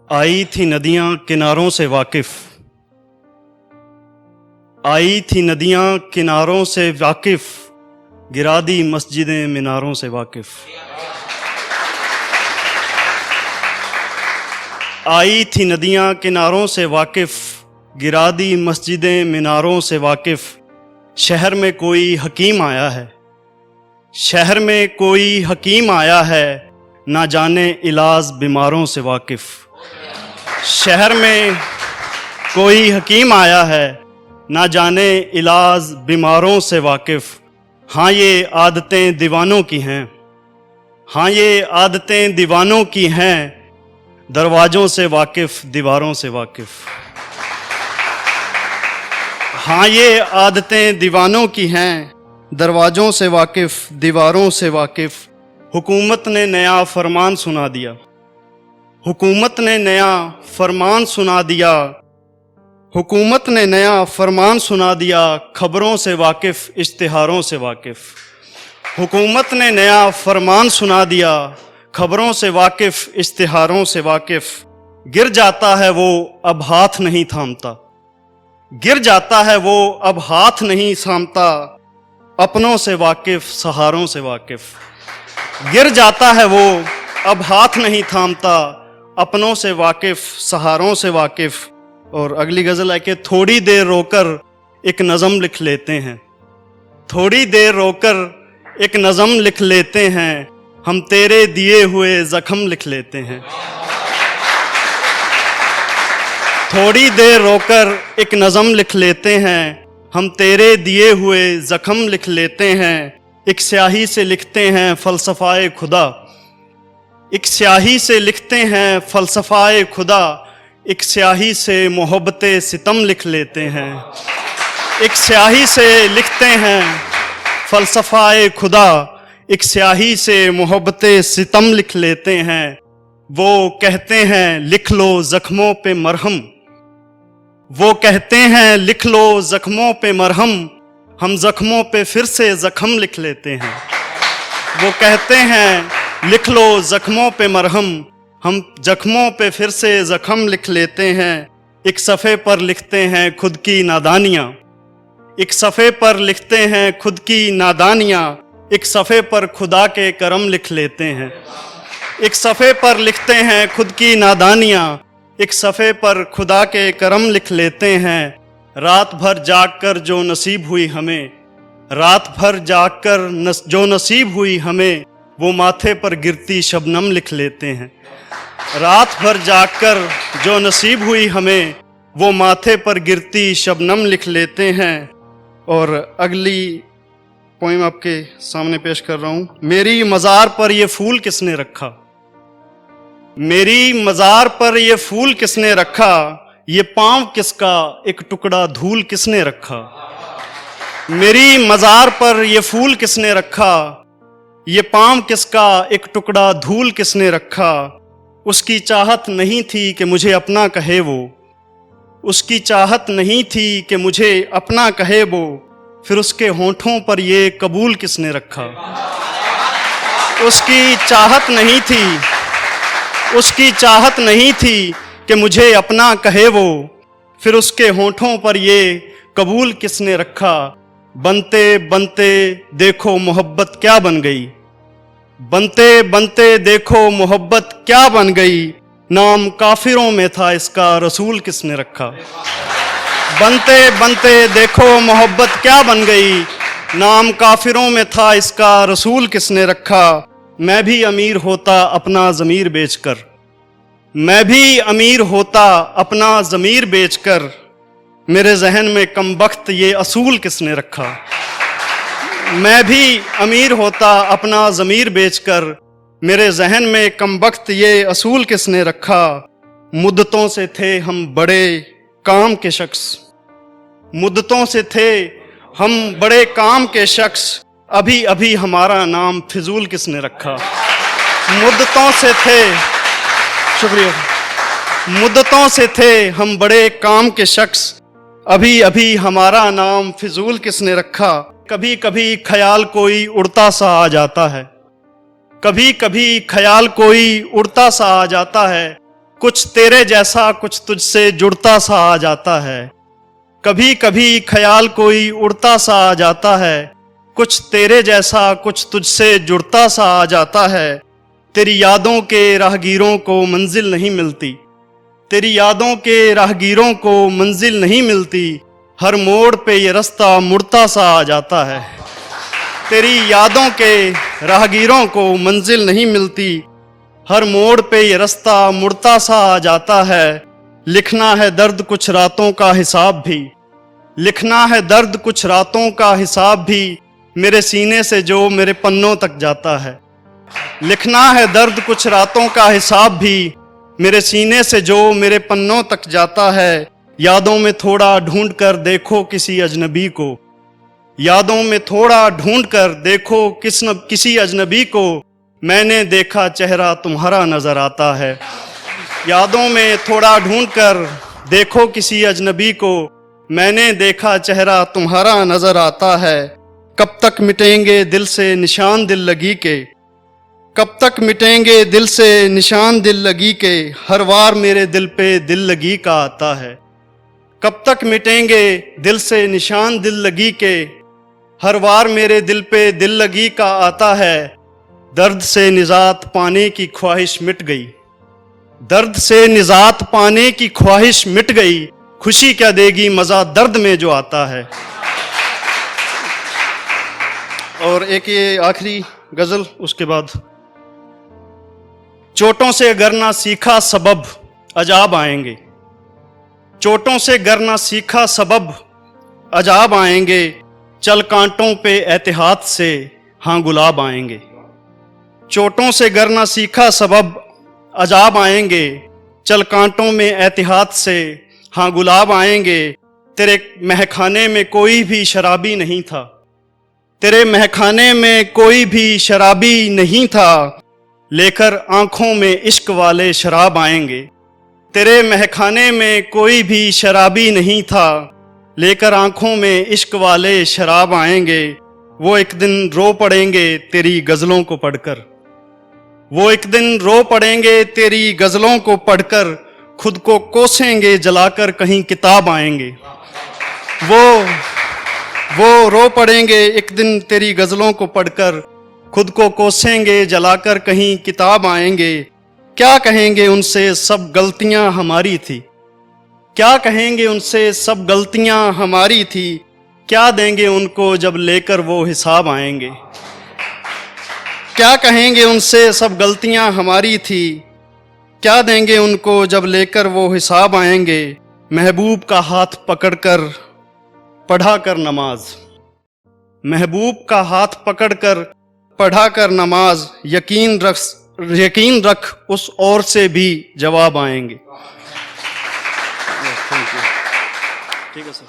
आई थी नदियां किनारों से वाकिफ, आई थी नदियां किनारों से वाकिफ, गिरा दी मस्जिदें मीनारों से वाकिफ। आई थी नदियां किनारों से वाकिफ, गिरा दी मस्जिदें मीनारों से वाकिफ। शहर में कोई हकीम आया है, शहर में कोई हकीम आया है, ना जाने इलाज बीमारों से वाकिफ। शहर में कोई हकीम आया है, ना जाने इलाज बीमारों से वाकिफ। हाँ ये आदतें दीवानों की हैं, हाँ ये आदतें दीवानों की हैं, दरवाज़ों से वाकिफ दीवारों से वाकिफ। हाँ ये आदतें दीवानों की हैं, दरवाज़ों से वाकिफ दीवारों से वाकिफ। हुकूमत ने नया फरमान सुना दिया, हुकूमत ने नया फरमान सुना दिया, हुकूमत ने नया फरमान सुना दिया, खबरों से वाकिफ इश्तिहारों से वाकिफ। हुकूमत ने नया फरमान सुना दिया, खबरों से वाकिफ इश्तिहारों से वाकिफ। गिर जाता है वो अब हाथ नहीं थामता, गिर जाता है वो अब हाथ नहीं थामता, अपनों से वाकिफ सहारों से वाकिफ। गिर जाता है वो अब हाथ नहीं थामता, अपनों से वाकिफ सहारों से वाकिफ। और अगली गज़ल है कि थोड़ी देर रोकर एक नज़म लिख लेते हैं, थोड़ी देर रोकर एक नज़म लिख लेते हैं, हम तेरे दिए हुए ज़ख्म लिख लेते हैं। थोड़ी देर रोकर एक नज़म लिख लेते हैं, हम तेरे दिए हुए ज़ख्म लिख लेते हैं। एक स्याही से लिखते हैं फ़लसफ़ाए खुदा, एक स्याही से लिखते हैं फ़लसफ़ाए खुदा, एक स्याही से मोहब्बते सितम लिख लेते हैं। एक स्याही से लिखते हैं फ़लसफ़ाए खुदा, एक स्याही से मोहब्बते सितम लिख लेते हैं। वो कहते हैं लिख लो ज़ख्मों पे मरहम, वो कहते हैं लिख लो ज़ख्मों पे मरहम, हम ज़ख्मों पे फिर से ज़ख्म लिख लेते हैं। वो कहते हैं लिख लो ज़ख्मों पे मरहम, हम ज़ख्मों पे फिर से ज़ख्म लिख लेते हैं। एक सफ़े पर लिखते हैं खुद की नादानियाँ, एक सफ़े पर लिखते हैं खुद की नादानियाँ, एक सफ़े पर खुदा के करम लिख लेते हैं। एक सफ़े पर लिखते हैं खुद की नादानियाँ, एक सफ़े पर खुदा के करम लिख लेते हैं। रात भर जाग कर जो नसीब हुई हमें, रात भर जाग कर जो नसीब हुई हमें, वो माथे पर गिरती शबनम लिख लेते हैं। रात भर जाग कर जो नसीब हुई हमें, वो माथे पर गिरती शबनम लिख लेते हैं। और अगली पोइम आपके सामने पेश कर रहा हूँ। मेरी मज़ार पर ये फूल किसने रखा, मेरी मज़ार पर ये फूल किसने रखा, ये पाँव किसका एक टुकड़ा धूल किसने रखा। मेरी मज़ार पर ये फूल किसने रखा, ये पाँव किसका एक टुकड़ा धूल किसने रखा। उसकी चाहत नहीं थी कि मुझे अपना कहे वो, उसकी चाहत नहीं थी कि मुझे अपना कहे वो, फिर उसके होंठों पर ये कबूल किसने रखा। उसकी चाहत नहीं थी, उसकी चाहत नहीं थी कि मुझे अपना कहे वो, फिर उसके होंठों पर ये कबूल किसने रखा। बनते बनते देखो मोहब्बत क्या बन गई, बनते बनते देखो मोहब्बत क्या बन गई, नाम काफिरों में था इसका रसूल किसने रखा। बनते बनते देखो मोहब्बत क्या बन गई, नाम काफिरों में था इसका रसूल किसने रखा। मैं भी अमीर होता अपना ज़मीर बेचकर, मैं भी अमीर होता अपना ज़मीर बेचकर, मेरे जहन में कमबख्त ये असूल किसने रखा। मैं भी अमीर होता अपना ज़मीर बेचकर, मेरे जहन में कमबख्त ये असूल किसने रखा। मुद्दतों से थे हम बड़े काम के शख्स, मुद्दतों से थे हम बड़े काम के शख्स, अभी अभी हमारा नाम फिजूल किसने रखा। मुद्दतों से थे, शुक्रिया, मुद्दतों से थे हम बड़े काम के शख्स, अभी अभी हमारा नाम फिजूल किसने रखा। कभी कभी ख्याल कोई उड़ता सा आ जाता है, कभी कभी ख्याल कोई उड़ता सा आ जाता है, कुछ तेरे जैसा कुछ तुझसे जुड़ता सा आ जाता है, कभी कभी ख्याल कोई उड़ता सा आ जाता है। कुछ तेरे जैसा कुछ तुझसे जुड़ता सा आ जाता है। तेरी यादों के राहगीरों को मंजिल नहीं मिलती, तेरी यादों के राहगीरों को मंजिल नहीं मिलती। हर मोड़ पे ये रास्ता मुड़ता सा आ जाता है। तेरी यादों के राहगीरों को मंजिल नहीं मिलती, हर मोड़ पे ये रास्ता मुड़ता सा आ जाता है। लिखना है दर्द कुछ रातों का हिसाब भी, लिखना है दर्द कुछ रातों का हिसाब भी, मेरे सीने से जो मेरे पन्नों तक जाता है। लिखना है दर्द कुछ रातों का हिसाब भी, मेरे सीने से जो मेरे पन्नों तक जाता है। यादों में थोड़ा ढूंढ कर देखो किसी अजनबी को, यादों में थोड़ा ढूंढ कर देखो किसी अजनबी को, मैंने देखा चेहरा तुम्हारा नजर आता है। यादों में थोड़ा ढूंढ कर देखो किसी अजनबी को, मैंने देखा चेहरा तुम्हारा नजर आता है। कब तक मिटेंगे दिल से निशान दिल लगी के, कब तक मिटेंगे दिल से निशान दिल लगी के, हर वार मेरे दिल पे दिल लगी का आता है। कब तक मिटेंगे दिल से निशान दिल लगी के, हर वार मेरे दिल पे दिल लगी का आता है। दर्द से निजात पाने की ख्वाहिश मिट गई, दर्द से निजात पाने की ख्वाहिश मिट गई, खुशी क्या देगी मजा दर्द में जो आता है। और एक ये आखिरी गजल उसके बाद। चोटों से अगर ना सीखा सबब अजाब आएंगे, चोटों से गर ना सीखा सबब अजाब आएंगे, चल कांटों पे एहतियात से हाँ गुलाब आएंगे। चोटों से गर ना सीखा सबब अजाब आएंगे, चल कांटों में एहतियात से हाँ गुलाब आएंगे। तेरे महखाने में कोई भी शराबी नहीं था, तेरे महखाने में कोई भी शराबी नहीं था, लेकर आंखों में इश्क वाले शराब आएंगे। तेरे महखाने में कोई भी शराबी नहीं था, लेकर आंखों में इश्क वाले शराब आएंगे। वो एक दिन रो पड़ेंगे तेरी गज़लों को पढ़कर, वो एक दिन रो पड़ेंगे तेरी गज़लों को पढ़कर, खुद को कोसेंगे जलाकर कहीं किताब आएंगे। वो रो पड़ेंगे एक दिन तेरी गज़लों को पढ़कर, खुद को कोसेंगे जलाकर कहीं किताब आएंगे। क्या कहेंगे उनसे सब गलतियां हमारी थी, क्या कहेंगे उनसे सब गलतियां हमारी थी, क्या देंगे उनको जब लेकर वो हिसाब आएंगे। क्या कहेंगे उनसे सब गलतियां हमारी थी, क्या देंगे उनको जब लेकर वो हिसाब आएंगे। महबूब का हाथ पकड़कर पढ़ा कर नमाज, महबूब का हाथ पकड़कर पढ़ा कर नमाज, यकीन रख उस और से भी जवाब आएंगे। ठीक है सर।